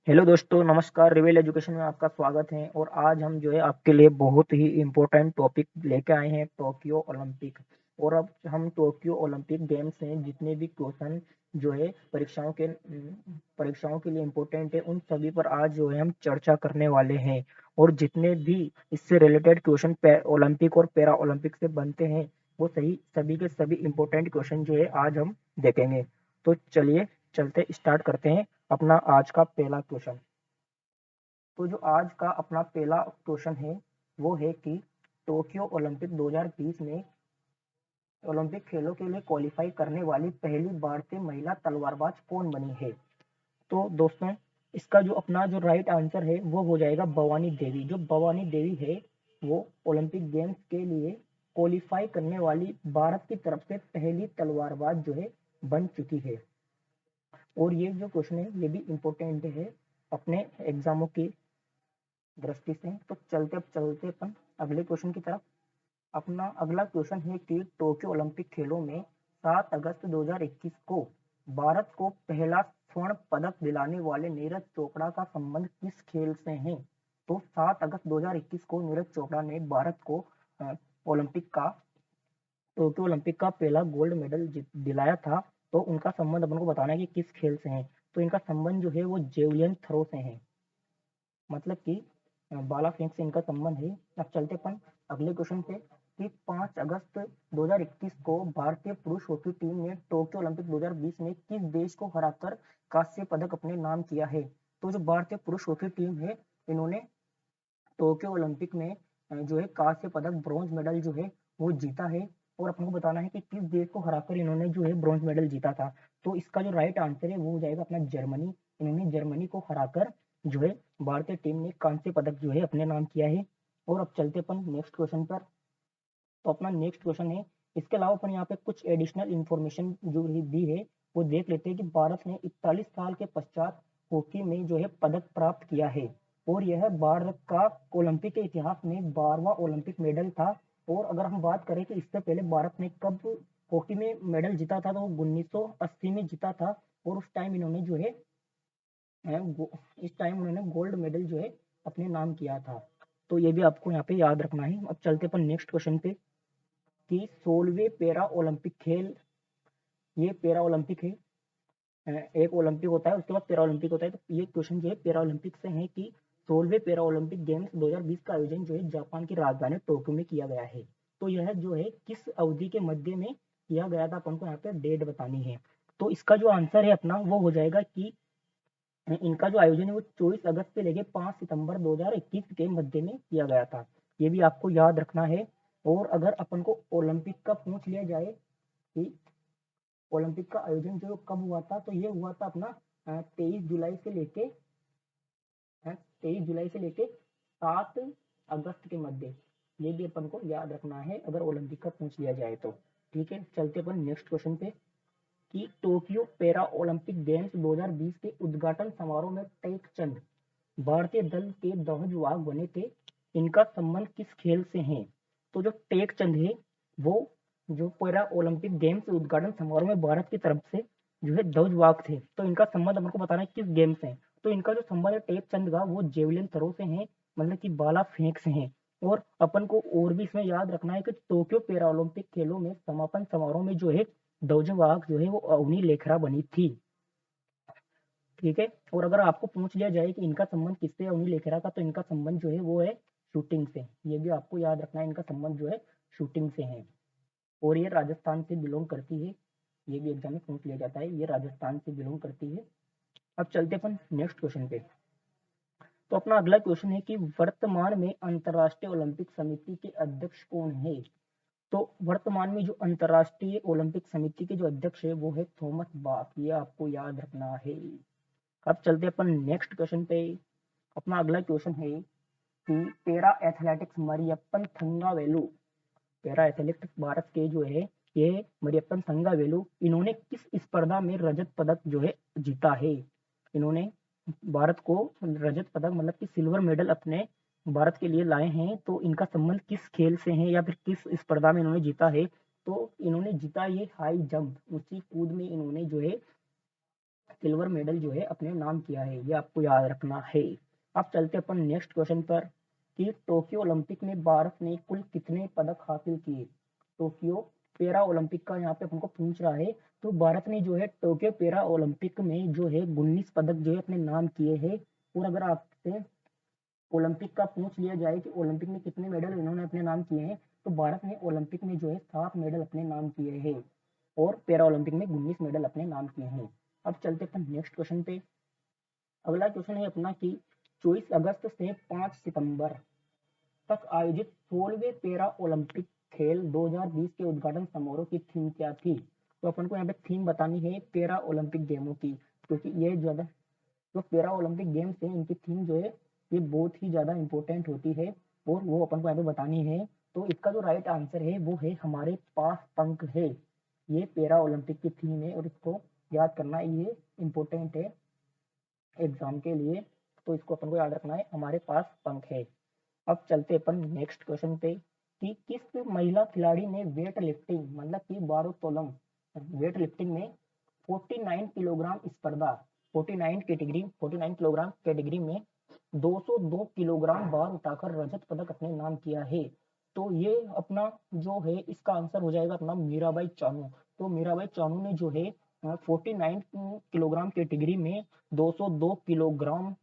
Hello दोस्तों, नमस्कार। रिवेल education में आपका स्वागत है। और आज हम जो है आपके लिए बहुत ही इम्पोर्टेंट टॉपिक लेके आए हैं, टोक्यो ओलंपिक। और अब हम टोक्यो ओलंपिक गेम्स हैं जितने भी क्वेश्चन जो है परीक्षाओं के लिए इम्पोर्टेंट है, उन सभी पर आज जो है हम चर्चा करने वाले हैं। और जितने भी इससे रिलेटेड क्वेश्चन ओलंपिक और पैरा ओलंपिक से बनते हैं, वो सभी के सभी इम्पोर्टेंट क्वेश्चन जो है आज हम देखेंगे। तो चलिए चलते स्टार्ट करते हैं अपना आज का पहला क्वेश्चन। तो जो आज का अपना पहला क्वेश्चन है वो है कि टोक्यो ओलंपिक 2020 में ओलंपिक खेलों के लिए क्वालिफाई करने वाली पहली भारतीय महिला तलवारबाज कौन बनी है। तो दोस्तों, इसका जो अपना जो राइट आंसर है वो हो जाएगा भवानी देवी। जो भवानी देवी है वो ओलंपिक गेम्स के लिए क्वालिफाई करने वाली भारत की तरफ से पहली तलवारबाज जो है बन चुकी है। और ये जो क्वेश्चन है ये भी इम्पोर्टेंट है अपने एग्जामों की दृष्टि से। तो चलते अपन अगले क्वेश्चन की तरफ। अपना अगला क्वेश्चन है कि टोक्यो ओलंपिक खेलों में 7 अगस्त 2021 को भारत को पहला स्वर्ण पदक दिलाने वाले नीरज चोपड़ा का संबंध किस खेल से है। तो 7 अगस्त 2021 को नीरज चोपड़ा ने भारत को ओलंपिक का टोक्यो ओलंपिक का पहला गोल्ड मेडल दिलाया था। तो उनका संबंध अपन को बताना है कि किस खेल से है। तो इनका संबंध जो है वो जेवलिन थ्रो से है, मतलब कि बाला फेंक से इनका संबंध है। अब चलते अपन अगले क्वेश्चन पे कि 5 अगस्त 2021 को भारतीय पुरुष हॉकी टीम ने टोक्यो ओलंपिक 2020 में किस देश को हराकर कांस्य पदक अपने नाम किया है। तो जो भारतीय पुरुष हॉकी टीम है, इन्होंने टोक्यो ओलंपिक में जो है कांस्य पदक, ब्रॉन्ज मेडल जो है वो जीता है। और अपन को बताना है कि किस देश को हराकर इन्होंने जो है ब्रॉन्ज मेडल जीता था। तो इसका जो राइट आंसर है वो हो जाएगा अपना जर्मनी। इन्होंने जर्मनी को हराकर जो है भारतीय टीम ने कांस्य पदक जो है अपने नाम किया है। और अब चलते अपन नेक्स्ट क्वेश्चन पर। तो अपना नेक्स्ट क्वेश्चन है, इसके अलावा अपन यहाँ पे कुछ एडिशनल इंफॉर्मेशन जो दी है वो देख लेते हैं कि भारत ने 41 साल के पश्चात हॉकी में जो है पदक प्राप्त किया है। और यह भारत का ओलंपिक के इतिहास में 12वां ओलंपिक मेडल था। और अगर हम बात करें कि इससे पहले भारत ने कब हॉकी में मेडल जीता था, तो 1980 में जीता था। और उस टाइम इन्होंने जो है इस टाइम उन्होंने गोल्ड मेडल जो है अपने नाम किया था। तो ये भी आपको यहाँ पे याद रखना है। अब चलते अपन नेक्स्ट क्वेश्चन पे कि 16वें पैरा ओलंपिक खेल, ये पैरा ओलंपिक है। एक ओलंपिक होता है, उसके बाद पैरा ओलंपिक होता है। तो ये क्वेश्चन जो है पैरा ओलंपिक से है कि 16वें पैरा ओलंपिक गेम्स 2020 का आयोजन जो है जापान की राजधानी टोक्यो में किया गया है। तो यह जो है किस अवधि के मध्य में किया गया था, अपन को यहाँ पे डेट बतानी है। तो इसका जो आंसर है अपना वो हो जाएगा कि इनका जो आयोजन है वो 24 अगस्त से लेके 5 सितंबर 2021 के मध्य में किया गया था। ये भी आपको याद रखना है। और अगर अपन को ओलंपिक का पूछ लिया जाए कि ओलंपिक का आयोजन जो कब हुआ था, तो ये हुआ था अपना 23 जुलाई से लेके 7 अगस्त के मध्य। ये भी अपन को याद रखना है अगर ओलंपिक का पूछ लिया जाए तो। ठीक है, चलते अपन नेक्स्ट क्वेश्चन पे कि टोक्यो पैरा ओलंपिक गेम्स 2020 के उद्घाटन समारोह में टेक चंद भारतीय दल के ध्वजवाहक बने थे। इनका संबंध किस खेल से है। तो जो टेक चंद है वो जो पैरा ओलंपिक गेम्स उद्घाटन समारोह में भारत की तरफ से जो है ध्वजवाहक थे। तो इनका संबंध हमको बताना है किस गेम से है। तो इनका जो संबंध है टेक चंद का वो जेवलिन थ्रो से है, मतलब कि बाला फेंक से है। और अपन को और भी इसमें याद रखना है कि टोक्यो पैरा ओलंपिक खेलों में समापन समारोह में जो है ध्वजवाहक जो है वो अवनी लेखरा बनी थी। ठीक है, और अगर आपको पूछ लिया जाए कि इनका संबंध किससे है अवनी लेखरा का, तो इनका संबंध जो है वो है शूटिंग से। ये भी आपको याद रखना है, इनका संबंध जो है शूटिंग से है। और ये राजस्थान से बिलोंग करती है। ये भी एग्जाम में पूछ लिया जाता है, ये राजस्थान से बिलोंग करती है। अब चलते अपन नेक्स्ट क्वेश्चन पे। तो अपना अगला क्वेश्चन है कि वर्तमान में अंतर्राष्ट्रीय ओलंपिक समिति के अध्यक्ष कौन है। तो वर्तमान में जो अंतर्राष्ट्रीय ओलंपिक समिति के जो अध्यक्ष है वो है थॉमस बाक। ये आपको याद रखना है। अब चलते अपन नेक्स्ट क्वेश्चन पे। अपना अगला क्वेश्चन है कि para athletics Mariyappan Thangavelu, para athletics Bharat के जो है ये मरियप्पन थंगावेलु, इन्होंने किस स्पर्धा में रजत पदक जो है जीता है। इन्होंने भारत को रजत पदक मतलब कि सिल्वर मेडल अपने भारत के लिए लाए हैं। तो इनका संबंध किस खेल से है या फिर किस स्पर्धा में इन्होंने जीता है। तो इन्होंने जीता ये हाई जंप, ऊंची कूद में इन्होंने जो है सिल्वर मेडल जो है अपने नाम किया है, ये आपको याद रखना है। अब चलते अपन नेक्स्ट क्वेश्चन पर कि टोक्यो ओलंपिक में भारत ने कुल कितने पदक हासिल किए। टोक्यो पैरा ओलंपिक का यहाँ पे हमको पूछ रहा है, तो भारत ने जो है टोक्यो पैरा ओलंपिक में जो है 19 पदक जो है अपने नाम किए हैं। और अगर आपसे ओलंपिक का पूछ लिया जाए कि ओलंपिक में कितने मेडल इन्होंने अपने नाम किए हैं, तो भारत ने ओलंपिक में जो है 7 मेडल अपने नाम किए हैं और पैरा ओलंपिक में 19 मेडल अपने नाम किए हैं। अब चलते हैं नेक्स्ट क्वेश्चन पे। अगला क्वेश्चन है अपना कि 24 अगस्त से 5 सितंबर तक आयोजित 16वें पैरा ओलंपिक खेल 2020 के उद्घाटन समारोह की थीम क्या थी। तो अपन को यहाँ पे थीम बतानी है पैरा ओलंपिक गेमों की, क्योंकि ये ज्यादा जो पैरा ओलंपिक गेम्स है इनकी थीम जो है ये बहुत ही ज्यादा इंपॉर्टेंट होती है और वो अपन को यहाँ पे बतानी है। तो इसका जो राइट आंसर है वो है हमारे पास पंख है। ये पैरा ओलंपिक की थीम है और इसको याद करना ये इम्पोर्टेंट है एग्जाम के लिए, तो इसको अपन को याद रखना है हमारे पास पंख है। अब चलते अपन नेक्स्ट क्वेश्चन पे कि किस महिला खिलाड़ी ने वेट लिफ्टिंग मतलब कि भारोत्तोलन वेट लिफ्टिंग में 49 किलोग्राम स्पर्धा 49 किलोग्राम कैटेगरी में 202 किलोग्राम भार उठाकर रजत पदक अपने नाम किया है। तो ये अपना जो है इसका आंसर हो जाएगा अपना मीराबाई चानू। तो मीराबाई चानू ने जो है 49 किलोग्राम कैटेगरी में 202 किलोग्राम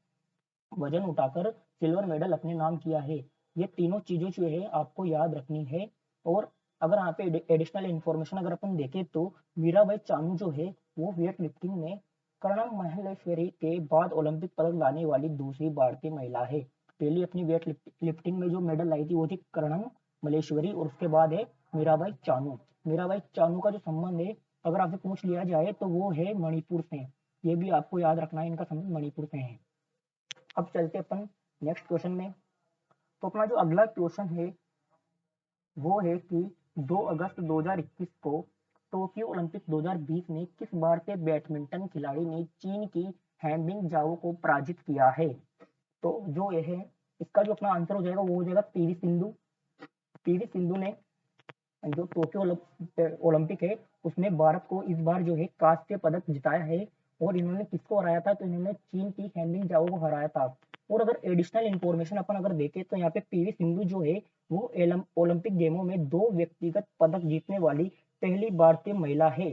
वजन उठाकर सिल्वर मेडल अपने नाम किया है। ये तीनों चीजें जो है आपको याद रखनी है। और अगर यहाँ पे एडिशनल इन्फॉर्मेशन अगर अपन देखें तो मीराबाई चानू जो है वो वेट लिफ्टिंग में कर्णम महेश्वरी के बाद ओलंपिक पदक लाने वाली दूसरी भारतीय महिला है। पहली अपनी वेट लिफ्टिंग में जो मेडल लाई थी वो थी कर्णम मलेश्वरी और उसके बाद है मीराबाई चानू। मीराबाई चानू का जो संबंध है अगर आपसे पूछ लिया जाए तो वो है मणिपुर से। ये भी आपको याद रखना है, इनका संबंध मणिपुर से है। अब चलते अपन नेक्स्ट क्वेश्चन में। तो अपना जो अगला क्वेश्चन है वो है कि 2 अगस्त 2021 को टोक्यो ओलंपिक 2020 में किस भारतीय बैडमिंटन खिलाड़ी ने चीन की हैंबिंग जाओ को पराजित किया है। तो जो ये है इसका जो अपना आंसर हो जाएगा वो हो जाएगा पीवी सिंधु। पीवी सिंधु ने जो टोक्यो ओलंपिक है उसमें भारत को इस बार जो है कांस्य पदक जिताया है। और इन्होंने किसको हराया था, तो इन्होंने चीन की हैंबिंग जाओ को हराया था। और अगर एडिशनल इन्फॉर्मेशन अपन अगर देखें तो यहाँ पे पीवी सिंधु जो है वो ओलंपिक गेमों में 2 व्यक्तिगत पदक जीतने वाली पहली भारतीय महिला है।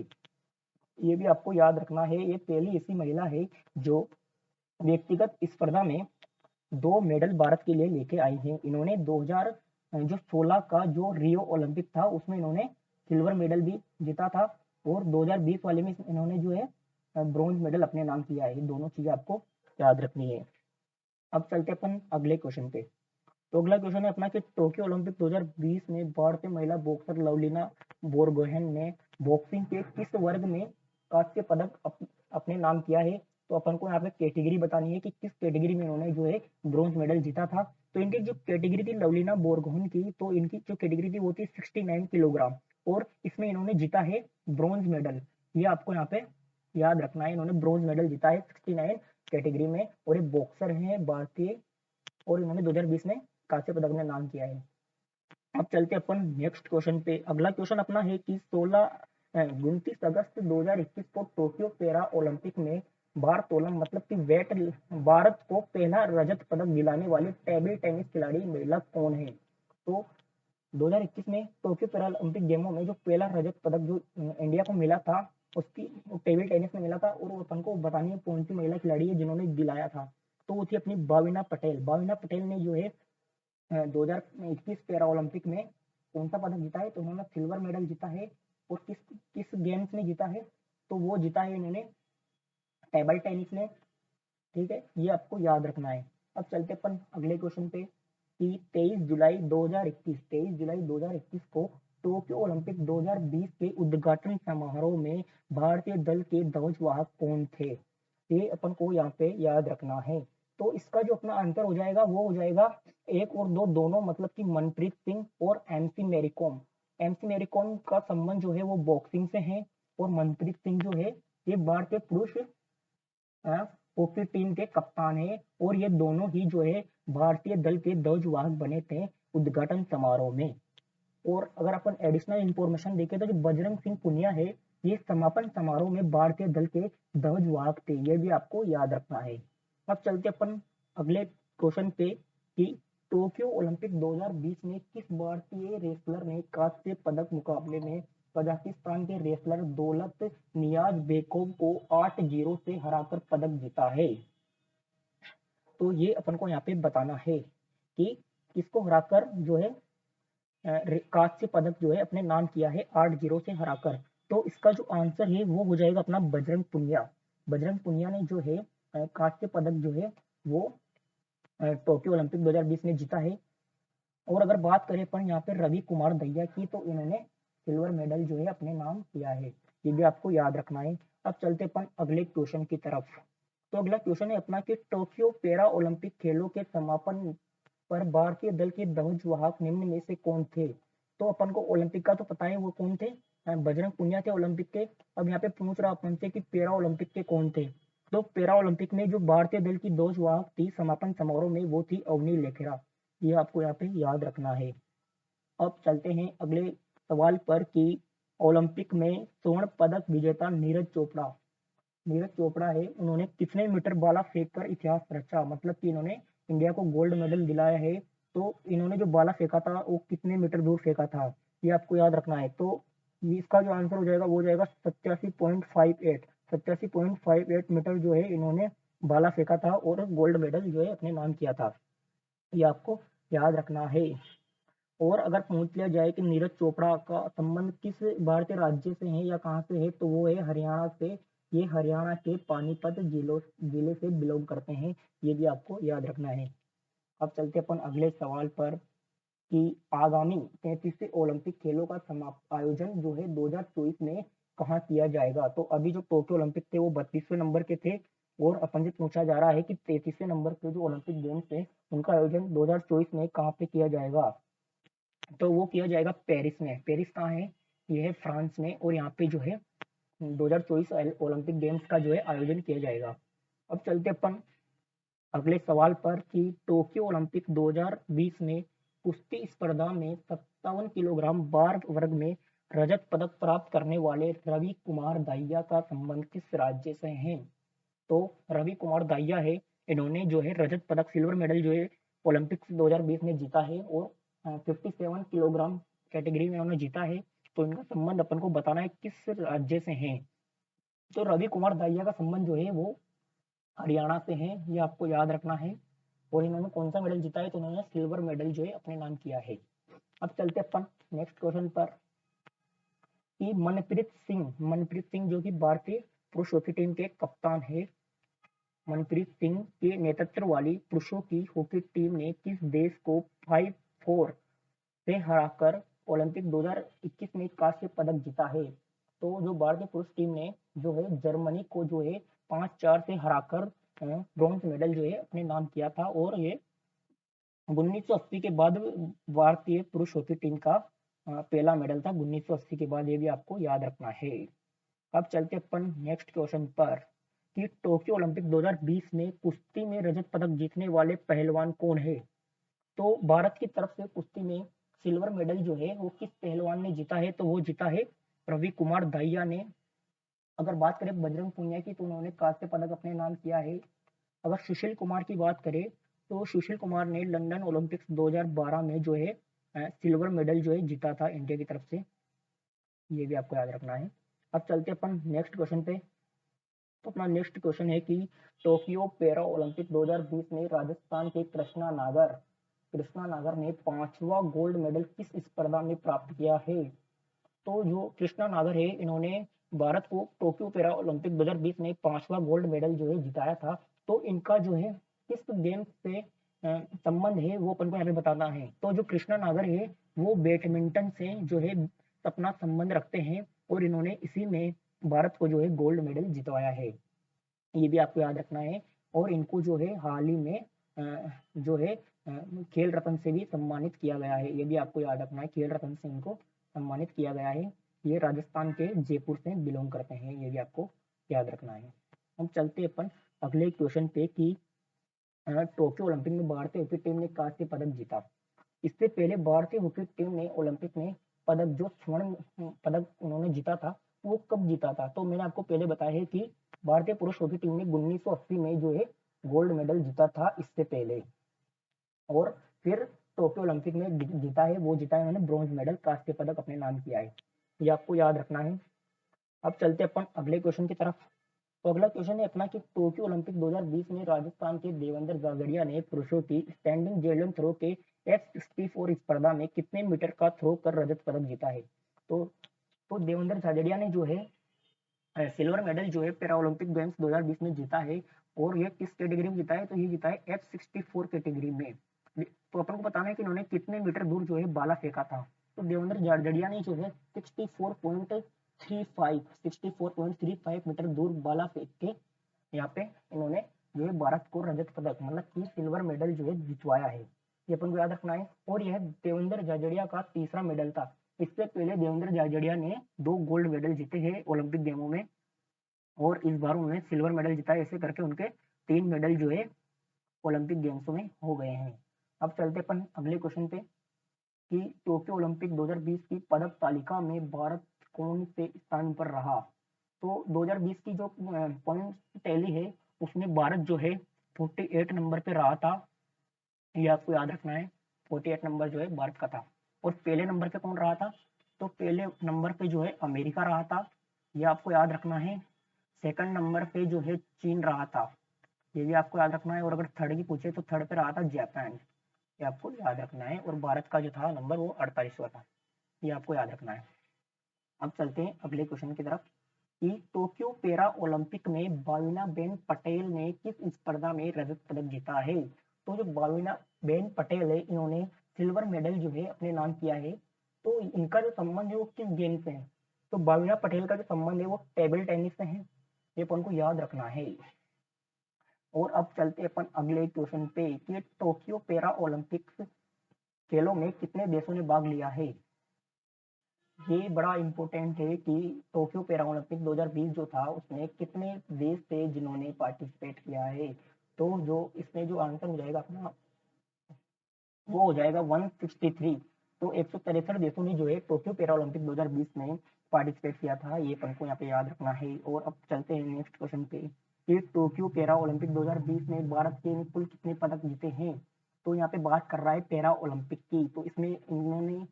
ये भी आपको याद रखना है, ये पहली ऐसी महिला है जो व्यक्तिगत स्पर्धा में 2 मेडल भारत के लिए लेके आई हैं। इन्होंने 2016 का जो रियो ओलंपिक था उसमें इन्होंने सिल्वर मेडल भी जीता था और 2020 वाले में इन्होंने जो है ब्रॉन्ज मेडल अपने नाम किया है। दोनों चीजें आपको याद रखनी है। अब चलते अपन अगले क्वेश्चन पे। तो अगला क्वेश्चन है अपना कि टोक्यो ओलंपिक 2020 में भारतीय महिला बॉक्सर लवलीना बोरगोहेन ने बॉक्सिंग के किस वर्ग में कांस्य पदक अपने नाम किया है। तो अपन को यहाँ पे कैटेगरी बतानी है कि किस कैटेगरी में इन्होंने जो है ब्रॉन्ज मेडल जीता था। तो इनकी जो कैटेगरी थी लवलीना बोरगोहेन की, तो इनकी जो कैटेगरी थी वो थी 69 किलोग्राम और इसमें इन्होंने जीता है ब्रॉन्ज मेडल। ये आपको यहाँ पे याद रखना है, इन्होंने ब्रॉन्ज मेडल जीता है 69 कैटेगरी में और ये बॉक्सर हैं भारतीय और इन्होंने 2020 में कांस्य पदक में नाम किया है। अब चलते अपन नेक्स्ट क्वेश्चन पे। अगला क्वेश्चन अपना है कि 29 अगस्त 2021 को टोक्यो पैरा ओलंपिक में भारोत्तोलन मतलब कि वेट भारत को पहला रजत पदक दिलाने वाली टेबल टेनिस खिलाड़ी महिला कौन है। तो 2021 में टोक्यो पैरा ओलंपिक गेमों में जो पहला रजत पदक जो इंडिया को मिला था उसकी टेबल टेनिस में मिला था और अपन को बतानी है कौन सी महिला खिलाड़ी है जिन्होंने दिलाया था। तो वो थी अपनी भाविना पटेल। भाविना पटेल ने जो है 2021 पैरा ओलंपिक में कौन सा पदक जीता है, तो उन्होंने सिल्वर मेडल जीता है। और किस किस गेम्स में जीता है, तो वो जीता है इन्होंने टेबल टेनिस में। ठीक है, ये आपको याद रखना है। अब चलते अपन अगले क्वेश्चन पे कि 23 जुलाई 2021 को टोक्यो ओलंपिक 2020 के उद्घाटन समारोह में भारतीय दल के ध्वजवाहक कौन थे। ये अपन को यहाँ पे याद रखना है। तो इसका जो अपना आंसर हो जाएगा वो हो जाएगा 1 और 2 दोनों, मतलब कि मनप्रीत सिंह और एमसी मैरीकॉम। एमसी मैरीकॉम का संबंध जो है वो बॉक्सिंग से है और मनप्रीत सिंह जो है ये भारतीय पुरुष हॉकी टीम के कप्तान है और ये दोनों ही जो है भारतीय दल के ध्वजवाहक बने थे उद्घाटन समारोह में। और अगर अपन एडिशनल इंफॉर्मेशन देखें तो जो बजरंग सिंह पुनिया है ये समापन समारोह में भारतीय दल के ध्वजवाहक थे, ये भी आपको याद रखना है। अब चलते अपन अगले क्वेश्चन पे कि टोक्यो ओलंपिक 2020 में किस भारतीय रेसलर ने कांस्य पदक मुकाबले में कजाकिस्तान के रेसलर दौलत नियाज बेकोव को 8-0 से हराकर पदक जीता है। तो ये अपन को यहाँ पे बताना है कि किसको हराकर जो है कांस्य पदक जो है अपने नाम किया है 8-0 से हराकर। तो इसका जो आंसर है वो हो जाएगा अपना बजरंग पुनिया। बजरंग पुनिया ने जो है कांस्य पदक जो है वो टोक्यो ओलंपिक 2020 में जीता है। और अगर बात करें अपन यहाँ पे रवि कुमार दहिया की, तो इन्होंने सिल्वर मेडल जो है अपने नाम किया है, ये भी आपको याद रखना है। अब चलते अपन अगले क्वेश्चन की तरफ। तो अगला क्वेश्चन है अपना कि टोक्यो पैरा ओलंपिक खेलों के समापन पर भारतीय दल के ध्वजवाहक निम्न में से कौन थे? तो अपन को ओलंपिक का तो पता है वो कौन थे, बजरंग पुनिया थे ओलंपिक के। अब यहाँ पे पूछ रहा अपन से कि पैरा ओलंपिक के कौन थे? तो पैरा ओलंपिक में जो भारतीय दल की ध्वजवाहक थी समापन समारोह में वो थी अवनी लेखरा, ये आपको यहाँ पे याद रखना है। अब चलते हैं अगले सवाल पर कि ओलंपिक में स्वर्ण पदक विजेता नीरज चोपड़ा है, उन्होंने कितने मीटर भाला फेंक कर इतिहास रचा? मतलब कि इन्होंने इंडिया को गोल्ड मेडल दिलाया है। तो इन्होंने जो भाला फेंका था वो कितने मीटर दूर फेंका था, ये आपको याद रखना है। तो इसका जो आंसर हो जाएगा वो हो जाएगा 87.58 मीटर जो है इन्होंने भाला फेंका था और गोल्ड मेडल जो है अपने नाम किया था, ये आपको याद रखना है। और अगर पूछ लिया जाए कि नीरज चोपड़ा का संबंध किस भारतीय राज्य से है या कहाँ से है, तो वो है हरियाणा से। ये हरियाणा के पानीपत जिले से बिलोंग करते हैं, ये भी आपको याद रखना है। अब चलते अपन अगले सवाल पर कि आगामी 33वें ओलंपिक खेलों का आयोजन जो है 2024 में कहाँ किया जाएगा? तो अभी जो टोक्यो ओलंपिक थे वो 32वें नंबर के थे, और अपन से पूछा जा रहा है कि 33वें नंबर के जो ओलंपिक गेम्स है उनका आयोजन 2024 में कहाँ पे किया जाएगा? तो वो किया जाएगा पेरिस में। पेरिस कहाँ है? ये है फ्रांस में, और यहाँ पे जो है 2024 ओलंपिक गेम्स का जो है आयोजन किया जाएगा। अब चलते अपन अगले सवाल पर कि टोक्यो ओलंपिक 2020 में कुश्ती स्पर्धा में 57 किलोग्राम बार वर्ग में रजत पदक प्राप्त करने वाले रवि कुमार दाहिया का संबंध किस राज्य से है? तो रवि कुमार दाहिया है, इन्होंने जो है रजत पदक सिल्वर मेडल जो है ओलंपिक्स 2020 में जीता है, और 57 किलोग्राम कैटेगरी में उन्होंने जीता है। तो इनका संबंध अपन को बताना है किस राज्य से है। तो रवि कुमार दाहिया का संबंध जो है वो हरियाणा से है, ये आपको याद रखना है। और इन्होंने कौन सा मेडल जीता है? तो इन्होंने सिल्वर मेडल जो है अपने नाम किया है। अब चलते अपन नेक्स्ट क्वेश्चन पर कि मनप्रीत सिंह जो कि भारतीय पुरुष हॉकी टीम के कप्तान है, मनप्रीत सिंह के नेतृत्व वाली पुरुषों की हॉकी टीम ने किस देश को 5-4 से हराकर ओलंपिक 2021 में कांस्य पदक जीता है? तो जो भारतीय पुरुष टीम ने जो है जर्मनी को जो है 5-4 से हराकर ब्रॉन्ज मेडल जो है अपने नाम किया था, और ये 1980 के बाद भारतीय पुरुष हॉकी टीम का पहला मेडल था 1980 के बाद, ये भी आपको याद रखना है। अब चलते अपन नेक्स्ट क्वेश्चन पर कि टोक्यो ओलंपिक 2020 में कुश्ती में रजत पदक जीतने वाले पहलवान कौन है? तो भारत की तरफ से कुश्ती में सिल्वर मेडल जो है वो किस पहलवान ने जीता है? तो वो जीता है रवि कुमार दाहिया ने। अगर बात करें बजरंग पुनिया की, तो उन्होंने कांस्य पदक अपने नाम किया है। अगर सुशील कुमार की बात करें, तो सुशील कुमार ने लंदन ओलंपिक्स 2012 में जो है सिल्वर मेडल जो है जीता था इंडिया की तरफ से, ये भी आपको याद रखना है। अब चलते अपन नेक्स्ट क्वेश्चन पे। तो अपना नेक्स्ट क्वेश्चन है कि टोक्यो पैरा ओलंपिक 2020 में राजस्थान के कृष्णा नागर ने 5वां गोल्ड मेडल किस स्पर्धा में प्राप्त किया है? तो जो कृष्णा नागर है, इन्होंने भारत को टोक्यो पैरा ओलंपिक 2020 में 5वां गोल्ड मेडल जो है जिताया था। तो इनका जो है किस गेम से संबंध है वो अपन को यहाँ पे बताना है। तो जो कृष्णा नागर है वो बैडमिंटन से जो है अपना संबंध रखते हैं, और इन्होंने इसी में भारत को जो है गोल्ड मेडल जितवाया है, ये भी आपको याद रखना है। और इनको जो है हाल ही में जो है खेल रत्न से भी सम्मानित किया गया है, ये भी आपको याद रखना है, खेल रत्न से इनको सम्मानित किया गया है। ये राजस्थान के जयपुर से बिलोंग करते हैं, ये भी आपको याद रखना है। हम चलते अपन अगले क्वेश्चन पे कि टोक्यो ओलंपिक में भारतीय हॉकी टीम ने कांस्य पदक जीता। इससे पहले भारतीय हॉकी टीम ने ओलंपिक में पदक जो स्वर्ण पदक उन्होंने जीता था वो कब जीता था? तो मैंने आपको पहले बताया है कि भारतीय पुरुष हॉकी टीम ने 1980 में जो है गोल्ड मेडल जीता था इससे पहले, और फिर टोक्यो ओलंपिक में जीता है, वो जीता है उन्होंने ब्रॉन्ज मेडल, कांस्य पदक अपने नाम किया है। ये आपको याद रखना है। अब चलते अपन अगले क्वेश्चन की तरफ। तो अगला क्वेश्चन है अपना कि टोक्यो ओलंपिक 2020 में राजस्थान के देवेंद्र झाझड़िया ने पुरुषों की स्टैंडिंग जेवलिन थ्रो के F64 स्पर्धा में कितने मीटर का थ्रो कर रजत पदक जीता है? तो देवेंद्र झाझड़िया ने जो है सिल्वर मेडल जो है पैरा ओलंपिक गेम्स 2020 में जीता है, और ये किस कैटेगरी में जीता है? तो ये जीता है F64 कैटेगरी में। तो अपन को बताना है कि इन्होंने कितने मीटर दूर जो है बाला फेंका था। तो देवेंद्र झाझड़िया ने जो है 64.35 मीटर दूर बाला फेंक के यहाँ पे इन्होंने जो है भारत को रजत पदक मतलब कि सिल्वर मेडल जो है जितवाया है। ये अपन को याद रखना है। और यह देवेंद्र झाझड़िया का तीसरा मेडल था। इससे पहले देवेंद्र झाझड़िया ने 2 गोल्ड मेडल जीते हैं ओलंपिक गेमों में, और इस बार उन्होंने सिल्वर मेडल जीता है। ऐसे करके उनके 3 मेडल जो है ओलंपिक गेम्स में हो गए हैं। अब चलते अपन अगले क्वेश्चन पे कि टोक्यो ओलंपिक 2020 की पदक तालिका में भारत कौन से स्थान पर रहा? तो 2020 की जो पॉइंट टैली है उसमें भारत जो है 48 नंबर पे रहा था। ये आपको याद रखना है। 48 नंबर जो है भारत का था। और पहले नंबर पे कौन रहा था? तो पहले नंबर पे जो है अमेरिका रहा था। ये आपको याद रखना है। सेकंड नंबर पे जो है चीन रहा था। ये भी आपको याद रखना है। और अगर थर्ड की पूछे तो थर्ड पे रहा था जापान। ये आपको याद रखना है। और भारत का जो था नंबर वो 48वां था। ये आपको याद रखना है। अब चलते हैं अगले क्वेश्चन की तरफ कि टोक्यो पैरा ओलंपिक में बावीना बेन पटेल ने किस स्पर्धा में रजत पदक जीता है? तो जो बावीना बेन पटेल है इन्होंने सिल्वर मेडल जो है अपने नाम किया है। तो इनका जो संबंध है वो किस गेम से है? तो बावीना पटेल का जो संबंध है वो टेबल टेनिस से है। ये अपन को याद रखना है। और अब चलते अपन अगले क्वेश्चन पे कि टोक्यो पैरा ओलंपिक्स खेलों में कितने देशों ने भाग लिया है? ये बड़ा इम्पोर्टेंट है कि टोक्यो पैरा ओलंपिक 2020 जो था उसमें कितने देश थे जिन्होंने पार्टिसिपेट किया है? तो जो इसमें जो आंसर हो जाएगा अपना वो हो जाएगा 163। तो 163 देशों ने जो है टोक्यो पैरा ओलंपिक 2020 में पार्टिसिपेट किया था। ये अपन को यहाँ पे याद रखना है। और अब चलते हैं नेक्स्ट क्वेश्चन पे कि टोक्यो पैरा ओलंपिक 2020 में भारत के कुल कितने पदक जीते हैं? तो यहाँ पे बात कर रहा है पैरा ओलंपिक की। तो इसमें इन्होंने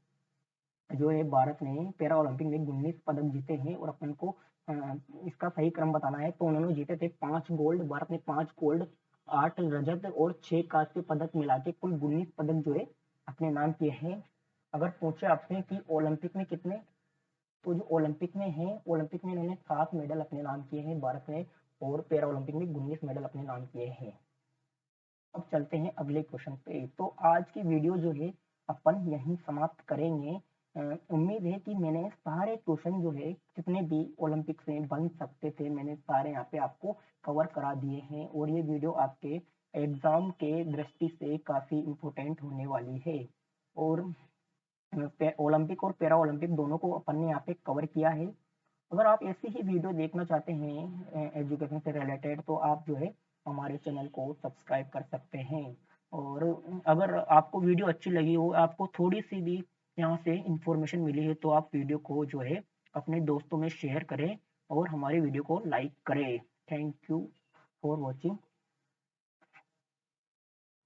जो है भारत ने पैरा ओलंपिक में 19 पदक जीते हैं। और अपन को इसका सही क्रम बताना है। तो उन्होंने जीते थे 5 गोल्ड, भारत ने 5 गोल्ड, 8 रजत और 6 कांस्य पदक मिला के कुल 19 पदक जो है अपने नाम किए हैं। अगर पूछे आपसे कि ओलंपिक में कितने, तो जो ओलंपिक में है, ओलंपिक में इन्होंने 7 मेडल अपने नाम किए हैं भारत ने, और पैरा ओलंपिक में 19 मेडल अपने नाम किए हैं। अब चलते हैं अगले क्वेश्चन पे। तो आज की वीडियो जो है अपन यहीं समाप्त करेंगे। उम्मीद है कि मैंने सारे क्वेश्चन जो है जितने भी ओलंपिक से बन सकते थे मैंने सारे यहाँ पे आपको कवर करा दिए हैं। और ये वीडियो आपके एग्जाम के दृष्टि से काफी इम्पोर्टेंट होने वाली है। और ओलंपिक और पैरा ओलंपिक दोनों को अपन ने यहाँ पे कवर किया है। अगर आप ऐसी ही वीडियो देखना चाहते हैं एजुकेशन से रिलेटेड, तो आप जो है हमारे चैनल को सब्सक्राइब कर सकते हैं। और अगर आपको वीडियो अच्छी लगी हो, आपको थोड़ी सी भी यहाँ से इंफॉर्मेशन मिली है, तो आप वीडियो को जो है अपने दोस्तों में शेयर करें और हमारी वीडियो को लाइक करें। Thank you for watching.